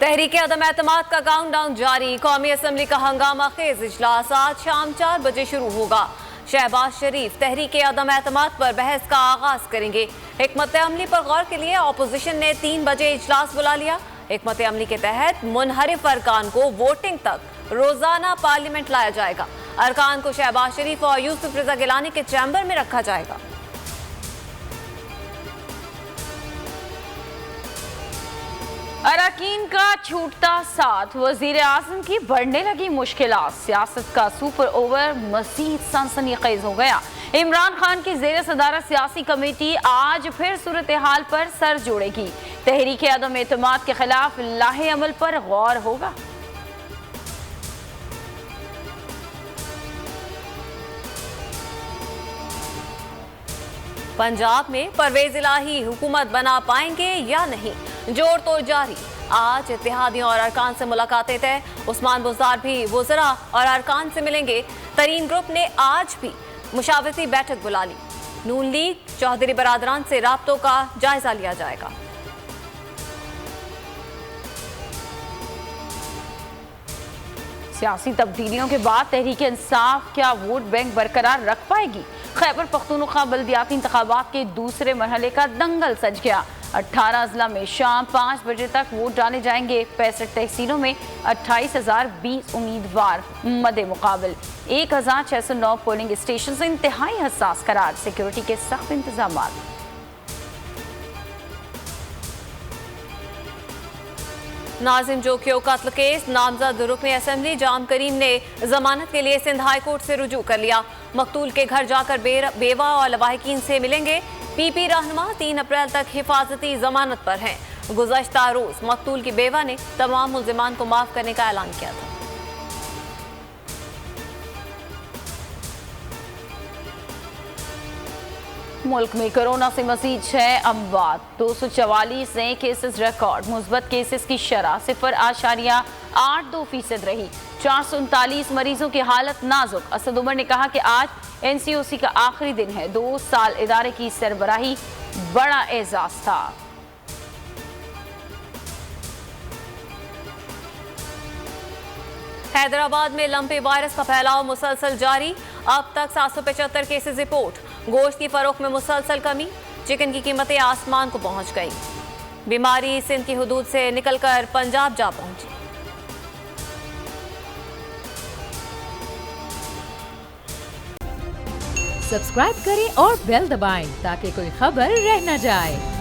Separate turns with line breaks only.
तहरीक अदम एतमाद का काउंटडाउन जारी। कौमी असम्बली का हंगामा खेज इजलास आज शाम 4 बजे शुरू होगा। शहबाज शरीफ तहरीक अदम एतमाद पर बहस का आगाज करेंगे। हिकमत अमली पर गौर के लिए अपोजिशन ने 3 बजे इजलास बुला लिया। हिकमत अमली के तहत मुनहरिफ अरकान को वोटिंग तक रोजाना पार्लियामेंट लाया जाएगा। अरकान को शहबाज शरीफ और यूसुफ रजा गिलानी के चैम्बर में रखा जाएगा।
अरकान का छूटता साथ, वजीर आजम की बढ़ने लगी मुश्किलात, सियासत का सुपर ओवर मजीद सनसनीखेज हो गया। इमरान खान की जेर सदारत सियासी कमेटी आज फिर सूरत हाल पर सर जोड़ेगी। तहरीक अदम एतमाद के खिलाफ लाहे अमल पर गौर होगा।
पंजाब में परवेज इलाही हुकूमत बना पाएंगे या नहीं, जोर तोड़ जारी। आज इत्तेहादियों और अरकान से मुलाकातें तय। उस्मान बुज़दार भी वुज़रा और अरकान से मिलेंगे। तरीन ग्रुप ने आज भी मुशावरती बैठक बुला ली। नून लीग चौधरी बरादरान से राब्तों का जायजा लिया जाएगा।
सियासी तब्दीलियों के बाद तहरीक इंसाफ क्या वोट बैंक बरकरार रख पाएगी? खैबर पख्तूनख्वा बल्दियाती इंतखाबात के दूसरे मरहले का दंगल सज गया। 18 अजला में शाम 5 बजे तक वोट डाले जाएंगे। 65 तहसीलों में 28,020 उम्मीदवार मदे मुकाबल। 1,609 पोलिंग स्टेशन इंतहाई हसास करार। सिक्योरिटी के सख्त इंतजाम।
नाजिम जोकियो कत्ल केस, नामजद रुकन असेंबली जाम करीम ने जमानत के लिए सिंध हाई कोर्ट से रुजू कर लिया। मकतूल के घर जाकर बेवा और लवाहिकीन से मिलेंगे। पीपी रहनुमा 3 अप्रैल तक हिफाजती जमानत पर हैं। गुज़श्ता रोज मकतूल की बेवा ने तमाम मुल्जिमान को माफ करने का ऐलान किया था।
मुल्क में कोरोना से मजीद 6 अमवात, 244 नए केसेस रिकॉर्ड। मुस्बत केसेस की शरह 0.82% रही। 439 मरीजों की हालत नाजुक। असद उमर ने कहा कि आज NCOC का आखिरी दिन है। 2 साल इदारे की सरबराही बड़ा एजाज था।
हैदराबाद में लंपी वायरस का फैलाव मुसलसल जारी। अब तक 775 केसेस रिपोर्ट। गोश्त की फरोख्त में मुसलसल कमी। चिकन की कीमतें आसमान को पहुंच गई। बीमारी सिंध की हुदूद से निकलकर पंजाब जा पहुंची।
सब्सक्राइब करें और बेल दबाएं ताकि कोई खबर रह न जाए।